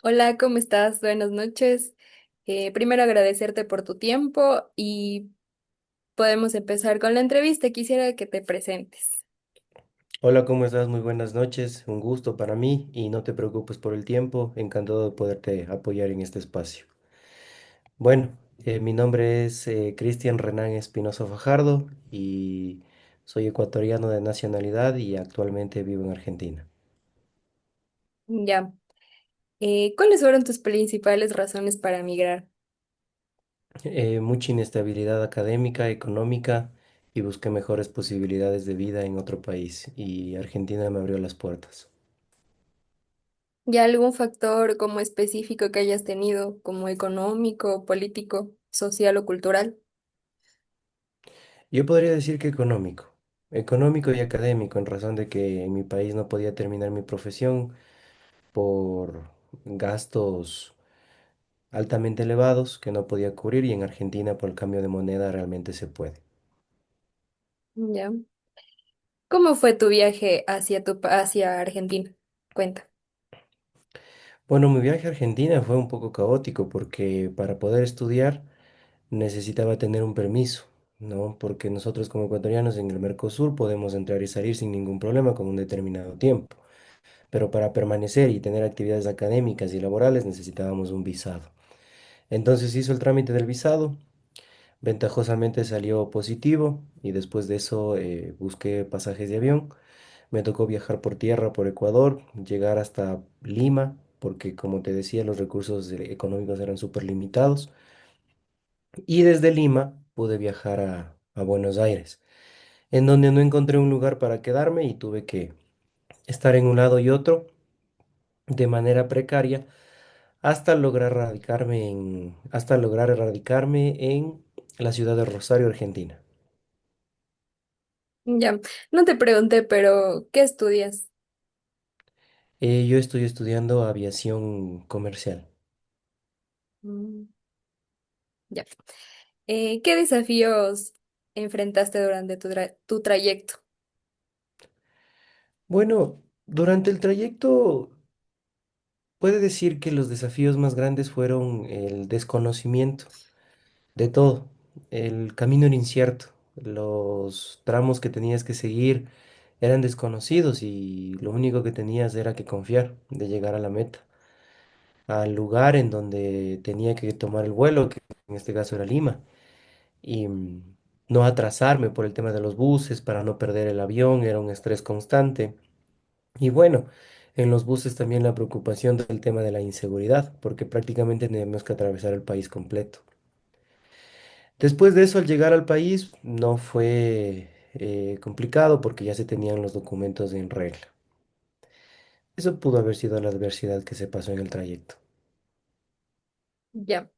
Hola, ¿cómo estás? Buenas noches. Primero agradecerte por tu tiempo y podemos empezar con la entrevista. Quisiera que te presentes. Hola, ¿cómo estás? Muy buenas noches. Un gusto para mí y no te preocupes por el tiempo. Encantado de poderte apoyar en este espacio. Bueno, mi nombre es Cristian Renán Espinosa Fajardo y soy ecuatoriano de nacionalidad y actualmente vivo en Argentina. Ya. ¿Cuáles fueron tus principales razones para migrar? Mucha inestabilidad académica, económica y busqué mejores posibilidades de vida en otro país y Argentina me abrió las puertas. ¿Ya algún factor como específico que hayas tenido, como económico, político, social o cultural? Yo podría decir que económico y académico en razón de que en mi país no podía terminar mi profesión por gastos altamente elevados que no podía cubrir y en Argentina por el cambio de moneda realmente se puede. Ya. ¿Cómo fue tu viaje hacia Argentina? Cuenta. Bueno, mi viaje a Argentina fue un poco caótico porque para poder estudiar necesitaba tener un permiso, ¿no? Porque nosotros como ecuatorianos en el Mercosur podemos entrar y salir sin ningún problema con un determinado tiempo, pero para permanecer y tener actividades académicas y laborales necesitábamos un visado. Entonces hizo el trámite del visado. Ventajosamente salió positivo y después de eso busqué pasajes de avión. Me tocó viajar por tierra por Ecuador, llegar hasta Lima, porque como te decía, los recursos económicos eran súper limitados. Y desde Lima pude viajar a Buenos Aires, en donde no encontré un lugar para quedarme y tuve que estar en un lado y otro de manera precaria hasta lograr erradicarme en la ciudad de Rosario, Argentina. Ya. No te pregunté, pero ¿qué estudias? Yo estoy estudiando aviación comercial. Mm, ya. ¿Qué desafíos enfrentaste durante tu trayecto? Bueno, durante el trayecto puede decir que los desafíos más grandes fueron el desconocimiento de todo. El camino era incierto, los tramos que tenías que seguir eran desconocidos y lo único que tenías era que confiar de llegar a la meta, al lugar en donde tenía que tomar el vuelo, que en este caso era Lima. Y no atrasarme por el tema de los buses para no perder el avión, era un estrés constante. Y bueno, en los buses también la preocupación del tema de la inseguridad, porque prácticamente tenemos que atravesar el país completo. Después de eso, al llegar al país, no fue complicado porque ya se tenían los documentos en regla. Eso pudo haber sido la adversidad que se pasó en el trayecto. Ya.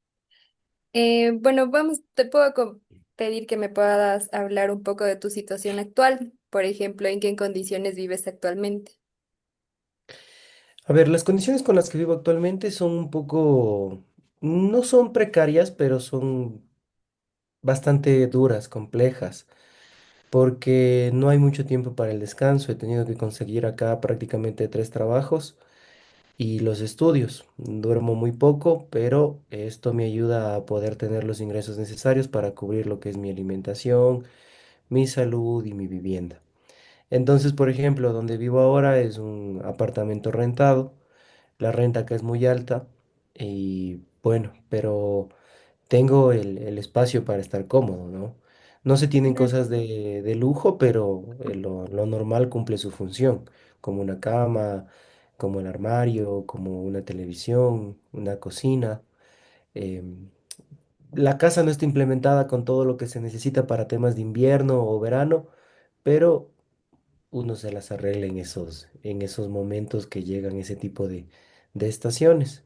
Bueno, te puedo pedir que me puedas hablar un poco de tu situación actual. Por ejemplo, ¿en qué condiciones vives actualmente? A ver, las condiciones con las que vivo actualmente son un poco, no son precarias, pero son bastante duras, complejas, porque no hay mucho tiempo para el descanso. He tenido que conseguir acá prácticamente tres trabajos y los estudios. Duermo muy poco, pero esto me ayuda a poder tener los ingresos necesarios para cubrir lo que es mi alimentación, mi salud y mi vivienda. Entonces, por ejemplo, donde vivo ahora es un apartamento rentado. La renta acá es muy alta y bueno, pero tengo el espacio para estar cómodo, ¿no? No se tienen Mm. cosas de lujo, pero lo normal cumple su función, como una cama, como el armario, como una televisión, una cocina. em, la casa no está implementada con todo lo que se necesita para temas de invierno o verano, pero uno se las arregla en esos momentos que llegan ese tipo de estaciones.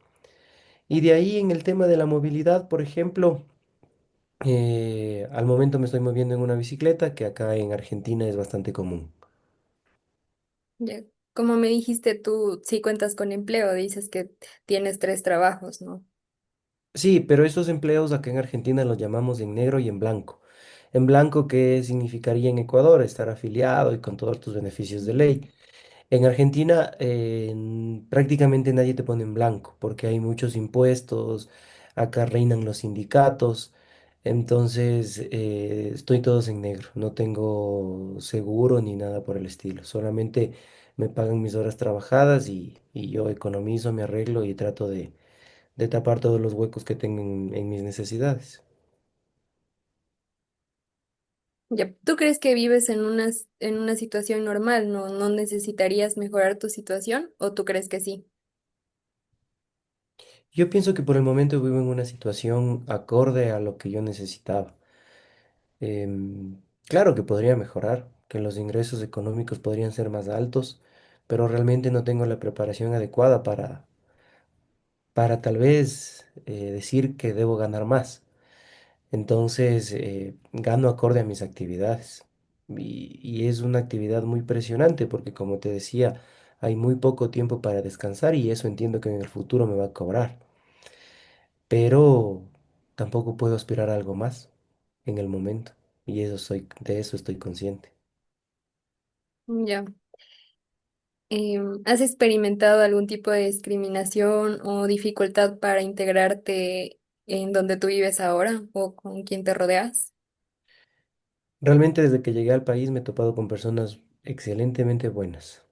Y de ahí en el tema de la movilidad, por ejemplo, al momento me estoy moviendo en una bicicleta que acá en Argentina es bastante común. Ya. Como me dijiste, tú sí cuentas con empleo, dices que tienes tres trabajos, ¿no? Sí, pero estos empleos acá en Argentina los llamamos en negro y en blanco. En blanco, ¿qué significaría en Ecuador? Estar afiliado y con todos tus beneficios de ley. En Argentina prácticamente nadie te pone en blanco porque hay muchos impuestos, acá reinan los sindicatos, entonces estoy todos en negro, no tengo seguro ni nada por el estilo, solamente me pagan mis horas trabajadas y yo economizo, me arreglo y trato de tapar todos los huecos que tengo en mis necesidades. Ya, ¿tú crees que vives en una situación normal? ¿No necesitarías mejorar tu situación? ¿O tú crees que sí? Yo pienso que por el momento vivo en una situación acorde a lo que yo necesitaba. Claro que podría mejorar, que los ingresos económicos podrían ser más altos, pero realmente no tengo la preparación adecuada para tal vez decir que debo ganar más. Entonces, gano acorde a mis actividades. Y es una actividad muy presionante porque, como te decía, hay muy poco tiempo para descansar y eso entiendo que en el futuro me va a cobrar. Pero tampoco puedo aspirar a algo más en el momento. Y de eso estoy consciente. Ya. ¿Has experimentado algún tipo de discriminación o dificultad para integrarte en donde tú vives ahora o con quien te rodeas? Realmente desde que llegué al país me he topado con personas excelentemente buenas.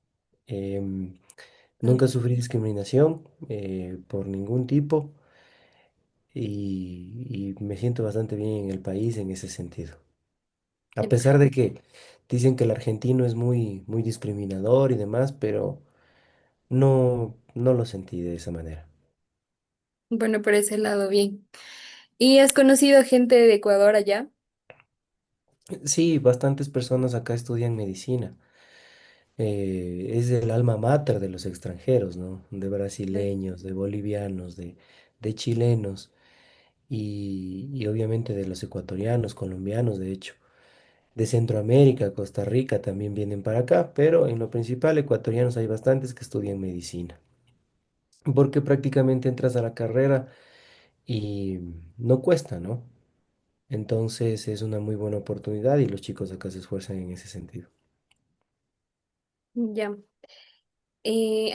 Em, Mm, Nunca sufrí discriminación por ningún tipo y me siento bastante bien en el país en ese sentido. A ya. pesar de que dicen que el argentino es muy discriminador y demás, pero no lo sentí de esa manera. Bueno, por ese lado, bien. ¿Y has conocido gente de Ecuador allá? Sí, bastantes personas acá estudian medicina. Es el alma mater de los extranjeros, ¿no? De Mm. brasileños, de bolivianos, de chilenos y obviamente de los ecuatorianos, colombianos, de hecho. De Centroamérica, Costa Rica también vienen para acá, pero en lo principal ecuatorianos hay bastantes que estudian medicina, porque prácticamente entras a la carrera y no cuesta, ¿no? Entonces es una muy buena oportunidad y los chicos acá se esfuerzan en ese sentido. Ya.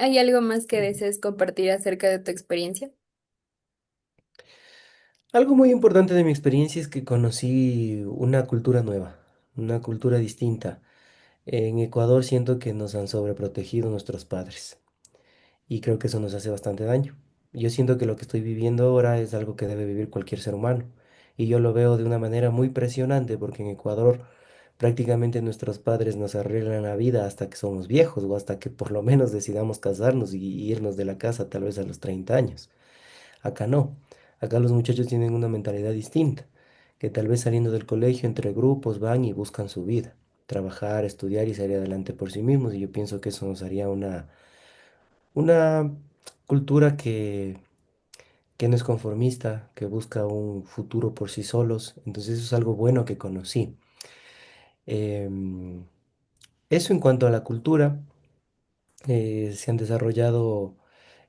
¿Hay algo más que desees compartir acerca de tu experiencia? Algo muy importante de mi experiencia es que conocí una cultura nueva, una cultura distinta. En Ecuador siento que nos han sobreprotegido nuestros padres y creo que eso nos hace bastante daño. Yo siento que lo que estoy viviendo ahora es algo que debe vivir cualquier ser humano y yo lo veo de una manera muy presionante porque en Ecuador prácticamente nuestros padres nos arreglan la vida hasta que somos viejos o hasta que por lo menos decidamos casarnos y irnos de la casa tal vez a los 30 años. Acá no. Acá los muchachos tienen una mentalidad distinta, que tal vez saliendo del colegio entre grupos van y buscan su vida, trabajar, estudiar y salir adelante por sí mismos. Y yo pienso que eso nos haría una cultura que no es conformista, que busca un futuro por sí solos. Entonces eso es algo bueno que conocí. Em, Eso en cuanto a la cultura. Se han desarrollado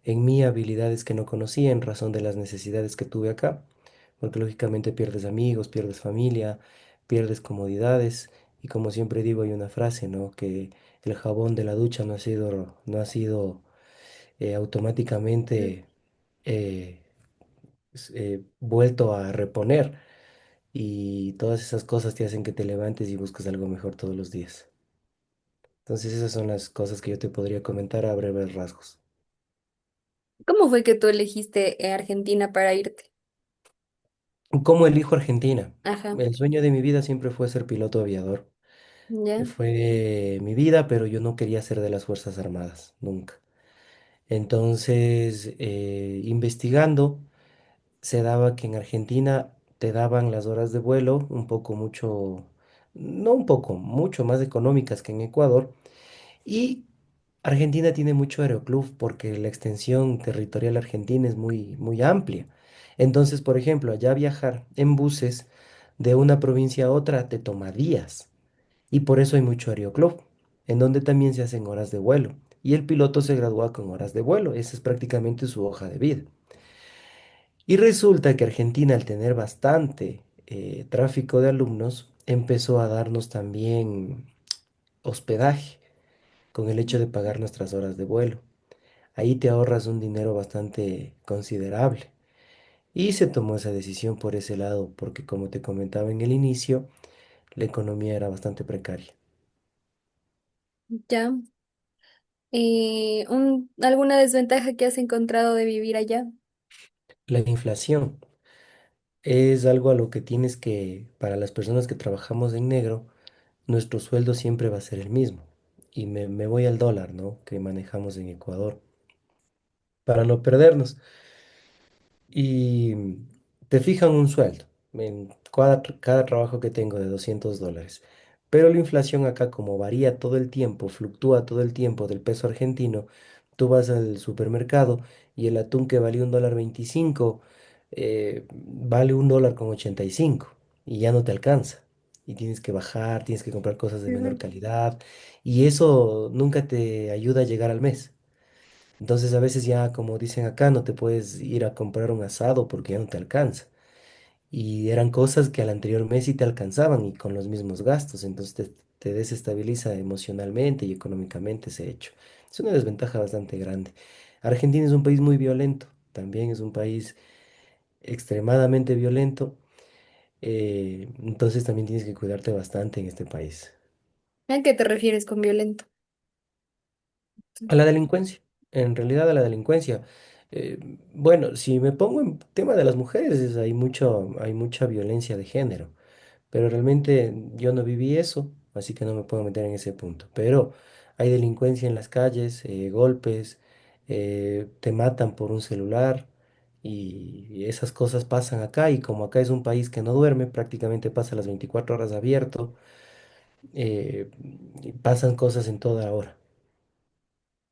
en mí habilidades que no conocía en razón de las necesidades que tuve acá, porque lógicamente pierdes amigos, pierdes familia, pierdes comodidades y como siempre digo hay una frase, ¿no? Que el jabón de la ducha no ha sido automáticamente eh, vuelto a reponer y todas esas cosas te hacen que te levantes y busques algo mejor todos los días. Entonces esas son las cosas que yo te podría comentar a breves rasgos. ¿Cómo fue que tú elegiste Argentina para irte? ¿Cómo elijo Argentina? Ajá, El sueño de mi vida siempre fue ser piloto aviador. ya. Fue mi vida, pero yo no quería ser de las Fuerzas Armadas, nunca. Entonces, investigando, se daba que en Argentina te daban las horas de vuelo un poco mucho, no un poco, mucho más económicas que en Ecuador. Y Argentina tiene mucho aeroclub porque la extensión territorial argentina es muy amplia. Entonces, por ejemplo, allá viajar en buses de una provincia a otra te toma días. Y por eso hay mucho aeroclub, en donde también se hacen horas de vuelo. Y el piloto se gradúa con horas de vuelo. Esa es prácticamente su hoja de vida. Y resulta que Argentina, al tener bastante tráfico de alumnos, empezó a darnos también hospedaje con el hecho de pagar nuestras horas de vuelo. Ahí te ahorras un dinero bastante considerable. Y se tomó esa decisión por ese lado, porque como te comentaba en el inicio, la economía era bastante precaria. Ya. ¿Alguna desventaja que has encontrado de vivir allá? La inflación es algo a lo que tienes que, para las personas que trabajamos en negro, nuestro sueldo siempre va a ser el mismo. Y me voy al dólar, ¿no? Que manejamos en Ecuador, para no perdernos. Y te fijan un sueldo en cada trabajo que tengo de $200. Pero la inflación acá, como varía todo el tiempo, fluctúa todo el tiempo del peso argentino, tú vas al supermercado y el atún que valía $1.25 vale $1.85 y ya no te alcanza. Y tienes que bajar, tienes que comprar cosas de menor Ujú. calidad y eso nunca te ayuda a llegar al mes. Entonces a veces ya, como dicen acá, no te puedes ir a comprar un asado porque ya no te alcanza. Y eran cosas que al anterior mes sí te alcanzaban y con los mismos gastos. Entonces te desestabiliza emocionalmente y económicamente ese hecho. Es una desventaja bastante grande. Argentina es un país muy violento. También es un país extremadamente violento. Entonces también tienes que cuidarte bastante en este país. ¿A qué te refieres con violento? A la delincuencia, en realidad a la delincuencia. Eh, bueno, si me pongo en tema de las mujeres, hay mucha violencia de género, pero realmente yo no viví eso, así que no me puedo meter en ese punto. Pero hay delincuencia en las calles, golpes, te matan por un celular y esas cosas pasan acá y como acá es un país que no duerme, prácticamente pasa las 24 horas abierto, y pasan cosas en toda hora.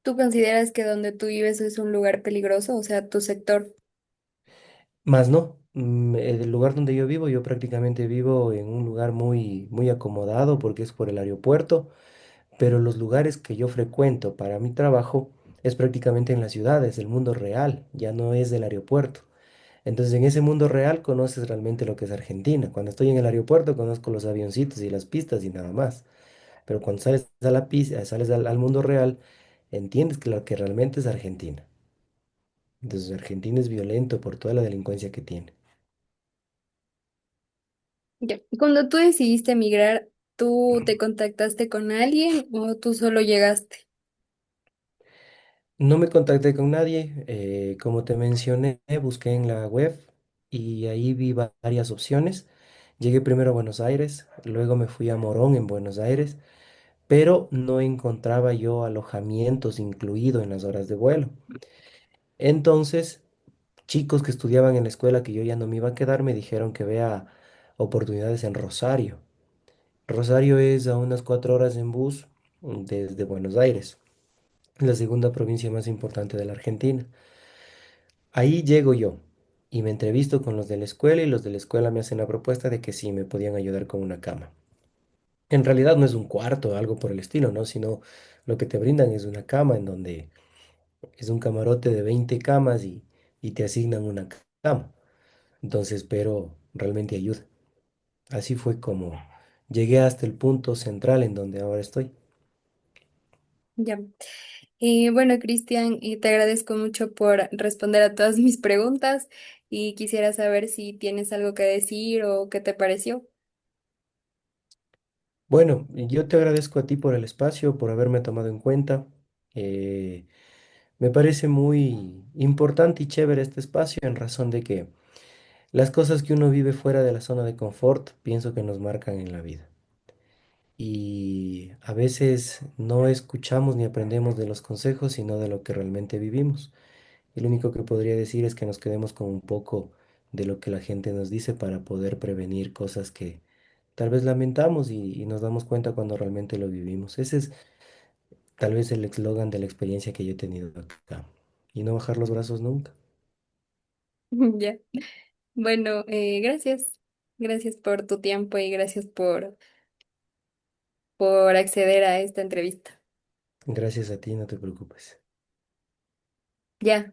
¿Tú consideras que donde tú vives es un lugar peligroso, o sea, tu sector? Más no, el lugar donde yo vivo, yo prácticamente vivo en un lugar muy, muy acomodado porque es por el aeropuerto, pero los lugares que yo frecuento para mi trabajo es prácticamente en las ciudades, el mundo real, ya no es del aeropuerto. Entonces en ese mundo real conoces realmente lo que es Argentina. Cuando estoy en el aeropuerto conozco los avioncitos y las pistas y nada más. Pero cuando sales a la pista, sales al mundo real, entiendes que lo que realmente es Argentina. Entonces Argentina es violento por toda la delincuencia que tiene. Ya. Cuando tú decidiste emigrar, ¿tú te contactaste con alguien o tú solo llegaste? No me contacté con nadie, como te mencioné, busqué en la web y ahí vi varias opciones. Llegué primero a Buenos Aires, luego me fui a Morón en Buenos Aires, pero no encontraba yo alojamientos incluido en las horas de vuelo. Entonces, chicos que estudiaban en la escuela que yo ya no me iba a quedar me dijeron que vea oportunidades en Rosario. Rosario es a unas 4 horas en bus desde Buenos Aires, la segunda provincia más importante de la Argentina. Ahí llego yo y me entrevisto con los de la escuela y los de la escuela me hacen la propuesta de que sí me podían ayudar con una cama. En realidad no es un cuarto o algo por el estilo, ¿no? Sino lo que te brindan es una cama en donde es un camarote de 20 camas y te asignan una cama. Entonces, pero realmente ayuda. Así fue como llegué hasta el punto central en donde ahora estoy. Ya. Bueno, Cristian, te agradezco mucho por responder a todas mis preguntas y quisiera saber si tienes algo que decir o qué te pareció. Bueno, yo te agradezco a ti por el espacio, por haberme tomado en cuenta. Eh, Me parece muy importante y chévere este espacio en razón de que las cosas que uno vive fuera de la zona de confort pienso que nos marcan en la vida. Y a veces no escuchamos ni aprendemos de los consejos, sino de lo que realmente vivimos. Y lo único que podría decir es que nos quedemos con un poco de lo que la gente nos dice para poder prevenir cosas que tal vez lamentamos y nos damos cuenta cuando realmente lo vivimos. Ese es tal vez el eslogan de la experiencia que yo he tenido acá. Y no bajar los brazos nunca. Ya. Bueno, gracias. Gracias por tu tiempo y gracias por acceder a esta entrevista. Gracias a ti, no te preocupes. Ya.